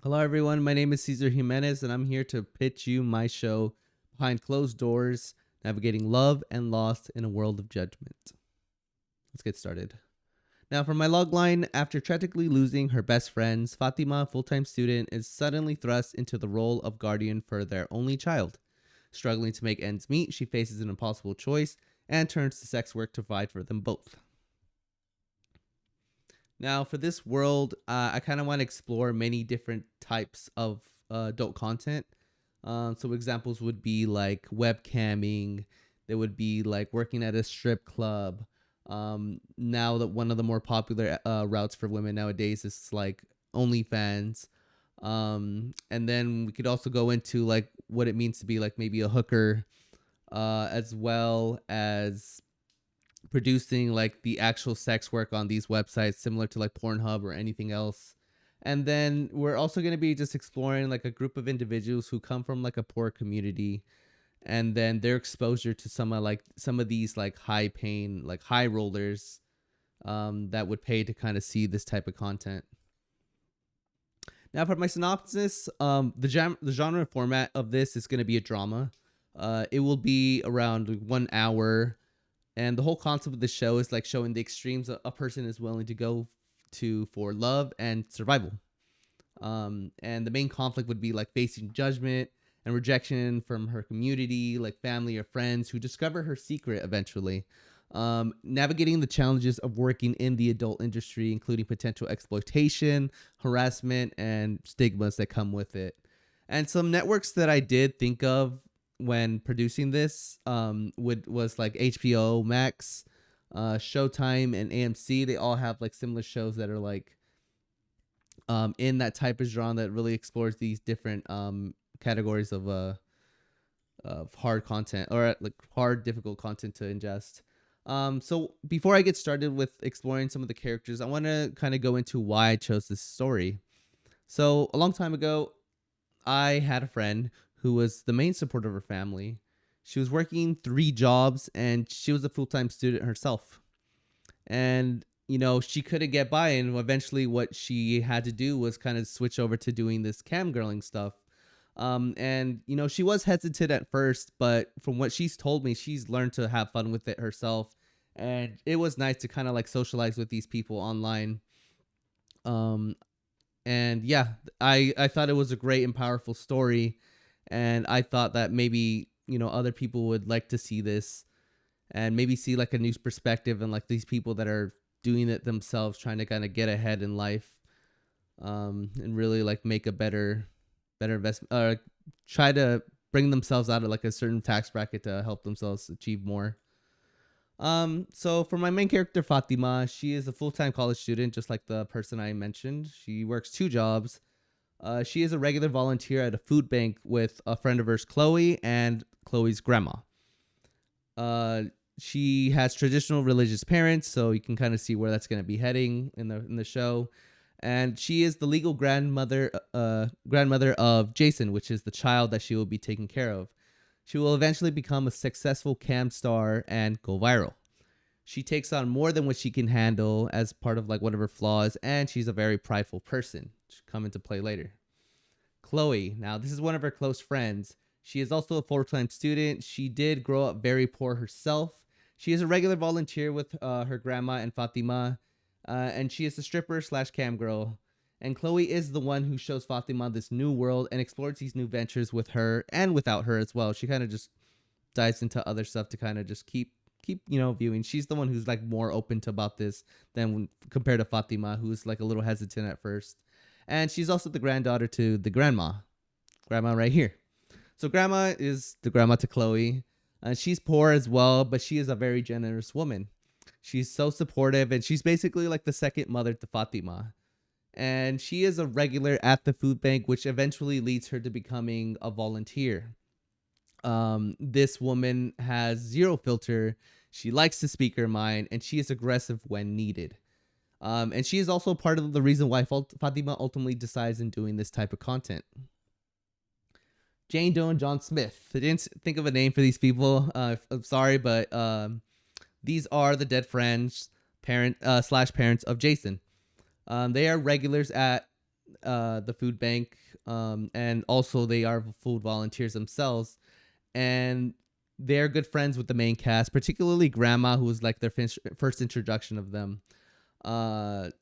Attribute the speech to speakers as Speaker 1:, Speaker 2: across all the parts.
Speaker 1: Hello, everyone. My name is Cesar Jimenez, and I'm here to pitch you my show, Behind Closed Doors Navigating Love and Loss in a World of Judgment. Let's get started. Now, for my logline, after tragically losing her best friends, Fatima, a full time student, is suddenly thrust into the role of guardian for their only child. Struggling to make ends meet, she faces an impossible choice and turns to sex work to provide for them both. Now, for this world, I kind of want to explore many different types of adult content. So, examples would be like webcamming, there would be like working at a strip club. Now, that one of the more popular routes for women nowadays is like OnlyFans. And then we could also go into like what it means to be like maybe a hooker, as well as producing like the actual sex work on these websites similar to like Pornhub or anything else. And then we're also going to be just exploring like a group of individuals who come from like a poor community, and then their exposure to some of these like high paying like high rollers, that would pay to kind of see this type of content. Now for my synopsis, the genre format of this is going to be a drama. It will be around 1 hour, and the whole concept of the show is like showing the extremes a person is willing to go to for love and survival. And the main conflict would be like facing judgment and rejection from her community, like family or friends who discover her secret eventually. Navigating the challenges of working in the adult industry, including potential exploitation, harassment, and stigmas that come with it. And some networks that I did think of when producing this, would was like HBO Max, Showtime, and AMC. They all have like similar shows that are like in that type of genre that really explores these different categories of hard content, or like hard difficult content to ingest. So before I get started with exploring some of the characters, I want to kind of go into why I chose this story. So a long time ago, I had a friend who was the main support of her family. She was working 3 jobs and she was a full time student herself. And, she couldn't get by. And eventually, what she had to do was kind of switch over to doing this cam girling stuff. And, she was hesitant at first, but from what she's told me, she's learned to have fun with it herself. And it was nice to kind of like socialize with these people online. Um, and yeah, I thought it was a great and powerful story, and I thought that maybe other people would like to see this, and maybe see like a new perspective and like these people that are doing it themselves, trying to kind of get ahead in life, and really like make a better investment, try to bring themselves out of like a certain tax bracket to help themselves achieve more. So for my main character, Fatima, she is a full-time college student, just like the person I mentioned. She works 2 jobs. She is a regular volunteer at a food bank with a friend of hers, Chloe, and Chloe's grandma. Uh, she has traditional religious parents, so you can kind of see where that's going to be heading in the show. And she is the legal grandmother of Jason, which is the child that she will be taking care of. She will eventually become a successful cam star and go viral. She takes on more than what she can handle as part of like one of her flaws, and she's a very prideful person. She'll come into play later. Chloe, now this is one of her close friends. She is also a full-time student. She did grow up very poor herself. She is a regular volunteer with her grandma and Fatima, and she is a stripper slash cam girl. And Chloe is the one who shows Fatima this new world and explores these new ventures with her and without her as well. She kind of just dives into other stuff to kind of just keep viewing. She's the one who's like more open to about this than compared to Fatima, who's like a little hesitant at first. And she's also the granddaughter to the grandma right here. So grandma is the grandma to Chloe. She's poor as well, but she is a very generous woman. She's so supportive, and she's basically like the second mother to Fatima. And she is a regular at the food bank, which eventually leads her to becoming a volunteer. This woman has zero filter. She likes to speak her mind, and she is aggressive when needed. And she is also part of the reason why Fatima ultimately decides in doing this type of content. Jane Doe and John Smith. I didn't think of a name for these people. I'm sorry, but these are the dead friends, parent slash parents of Jason. They are regulars at the food bank, and also they are food volunteers themselves, and they're good friends with the main cast, particularly Grandma, who was like their first introduction of them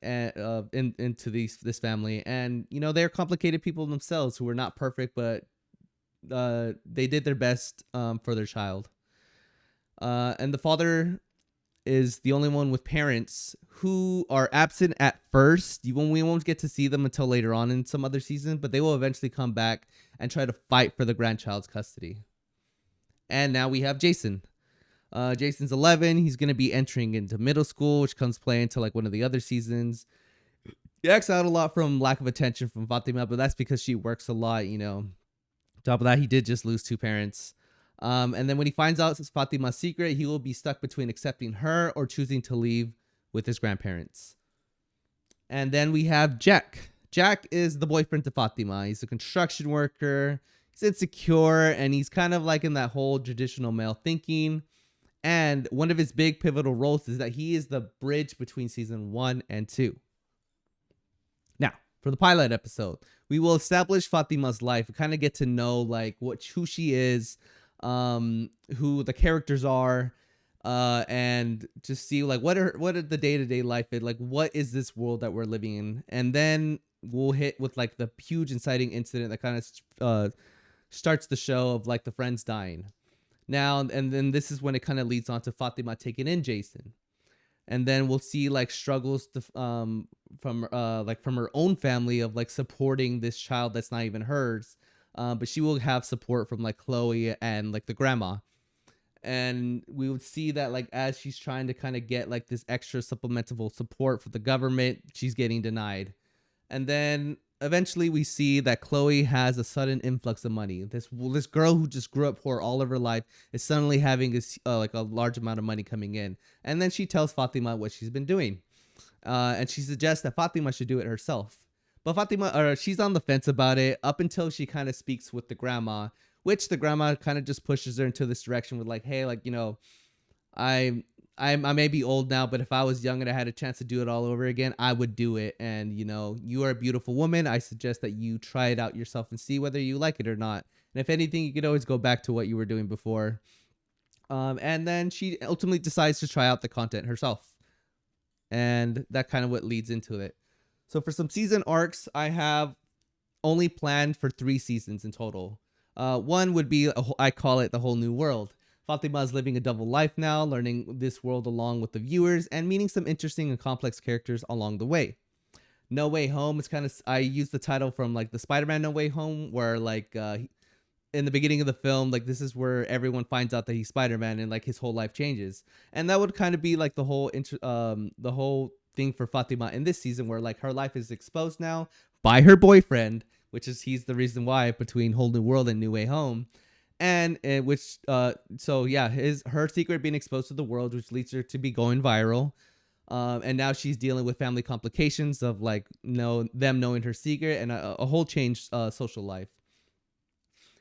Speaker 1: into this family. And you know, they're complicated people themselves who are not perfect, but they did their best for their child. And the father is the only one with parents who are absent at first. We won't get to see them until later on in some other season, but they will eventually come back and try to fight for the grandchild's custody. And now we have Jason. Jason's 11. He's going to be entering into middle school, which comes play into like one of the other seasons. He acts out a lot from lack of attention from Fatima, but that's because she works a lot, you know. On top of that, he did just lose two parents. And then when he finds out it's Fatima's secret, he will be stuck between accepting her or choosing to leave with his grandparents. And then we have Jack. Jack is the boyfriend to Fatima. He's a construction worker. He's insecure, and he's kind of like in that whole traditional male thinking. And one of his big pivotal roles is that he is the bridge between season 1 and 2. Now, for the pilot episode, we will establish Fatima's life. We kind of get to know like who she is, who the characters are, and just see like what are the day-to-day life is like. What is this world that we're living in? And then we'll hit with like the huge inciting incident that kind of starts the show of like the friends dying. Now and then this is when it kind of leads on to Fatima taking in Jason. And then we'll see like struggles from her own family of like supporting this child that's not even hers. But she will have support from like Chloe and like the grandma. And we would see that like as she's trying to kind of get like this extra supplemental support for the government, she's getting denied. And then eventually we see that Chloe has a sudden influx of money. This girl who just grew up poor all of her life is suddenly having this like a large amount of money coming in. And then she tells Fatima what she's been doing. And she suggests that Fatima should do it herself. But Fatima, she's on the fence about it up until she kind of speaks with the grandma, which the grandma kind of just pushes her into this direction with like, hey, like, you know, I may be old now, but if I was young and I had a chance to do it all over again, I would do it. And, you know, you are a beautiful woman. I suggest that you try it out yourself and see whether you like it or not. And if anything, you could always go back to what you were doing before. And then she ultimately decides to try out the content herself. And that kind of what leads into it. So for some season arcs, I have only planned for 3 seasons in total. One would be, I call it the whole new world. Fatima is living a double life now, learning this world along with the viewers and meeting some interesting and complex characters along the way. No Way Home is kind of, I use the title from like the Spider-Man No Way Home, where like in the beginning of the film, like this is where everyone finds out that he's Spider-Man and like his whole life changes. And that would kind of be like the whole thing for Fatima in this season, where like her life is exposed now by her boyfriend, which is he's the reason why between Whole New World and New Way Home. And her secret being exposed to the world, which leads her to be going viral. And now she's dealing with family complications of like them knowing her secret and a whole changed social life.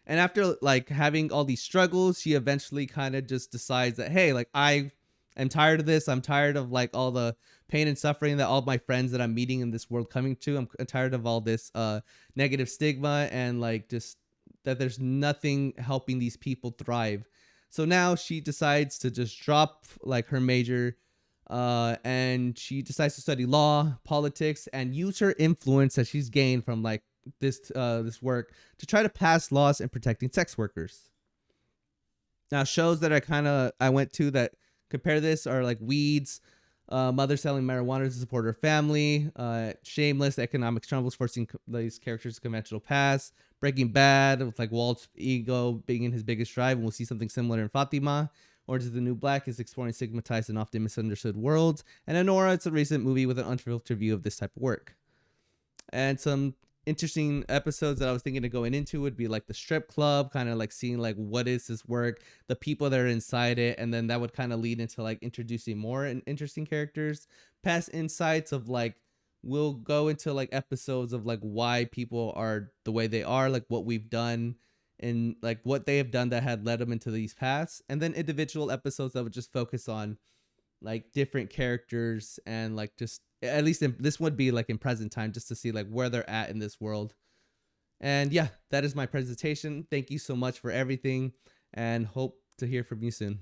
Speaker 1: And after like having all these struggles, she eventually kind of just decides that, hey, like I am tired of this. I'm tired of like all the pain and suffering that all my friends that I'm meeting in this world coming to. I'm tired of all this negative stigma and like just that there's nothing helping these people thrive. So now she decides to just drop like her major and she decides to study law, politics, and use her influence that she's gained from like this work to try to pass laws in protecting sex workers. Now shows that I went to that compare this are like Weeds, mother selling marijuana to support her family, Shameless, economic struggles forcing these characters to conventional paths, Breaking Bad with like Walt's ego being in his biggest drive, and we'll see something similar in Fatima. Orange is the New Black is exploring stigmatized and often misunderstood worlds, and Anora, it's a recent movie with an unfiltered view of this type of work. And some interesting episodes that I was thinking of going into would be like the strip club, kind of like seeing like what is this work, the people that are inside it, and then that would kind of lead into like introducing more interesting characters. Past insights of like we'll go into like episodes of like why people are the way they are, like what we've done and like what they have done that had led them into these paths, and then individual episodes that would just focus on like different characters and like just at least this would be like in present time, just to see like where they're at in this world. And yeah, that is my presentation. Thank you so much for everything, and hope to hear from you soon.